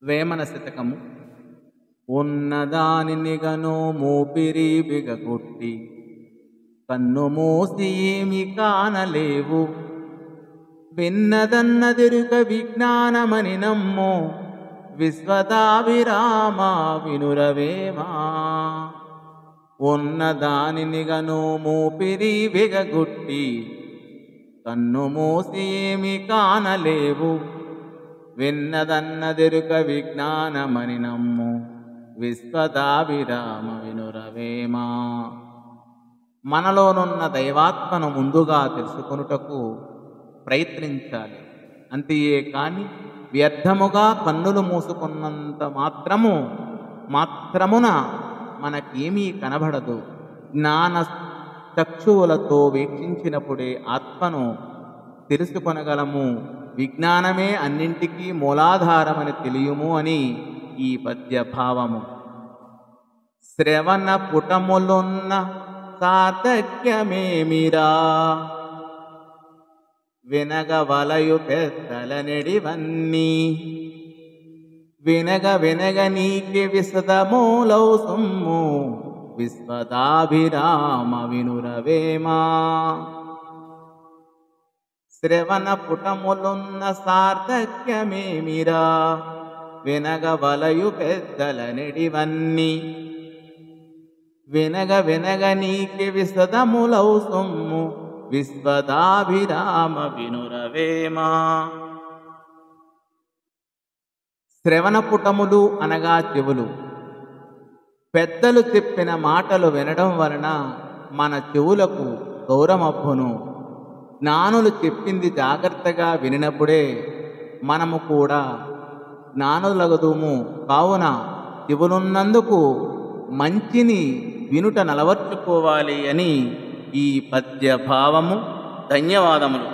వేమన శతకము. ఉన్నదానినిగను మూపిరి బిగగొట్టి కన్ను మూసి ఏమి కానలేవు, విన్నదన్నదిరుక విజ్ఞానమని నమ్ము విశ్వదాభిరామ వినురవేమా. ఉన్నదానినిగను మూపిరి బిగగొట్టి కన్ను మూసి ఏమి కానలేవు, విన్నదన్నదిరుక విజ్ఞానమని నమ్ము విశ్వదాభిరామ వినురవేమా. మనలోనున్న దైవాత్మను ముందుగా తెలుసుకొనుటకు ప్రయత్నించాలి. అంతే కానీ వ్యర్థముగా కన్నులు మూసుకున్నంత మాత్రమున మనకేమీ కనబడదు. జ్ఞాన చక్షువులతో వీక్షించినప్పుడే ఆత్మను తెలుసుకొనగలము. విజ్ఞానమే అన్నింటికీ మూలాధారమని తెలియము అని ఈ పద్య భావము. శ్రవణ పుటములున్న సార్థక్యమేమిరా, వినగవలయు పెద్దల నెడివన్నీ, వినగ వినగ నీకి విశదమూలౌ సొమ్ము విశ్వదాభిరామ వినురవేమా. శ్రవణ పుటములున్న సార్థక్యమేమిరా, వినగవలయు పెద్దల నెడివన్నీ, వినగ వినగ నీకి విశదములౌ సొమ్ము విశ్వదాభిరామ వినురవేమా. శ్రవణపుటములు అనగా చెవులు. పెద్దలు చెప్పిన మాటలు వినడం వలన మన చెవులకు గౌరవమబ్బును. జ్ఞానులు చెప్పింది జాగ్రత్తగా వినినప్పుడే మనము కూడా జ్ఞానులగుదుము. కావున చెవులున్నందుకు మంచిని వినుట నలవర్చుకోవాలి అని ఈ పద్య భావము. ధన్యవాదములు.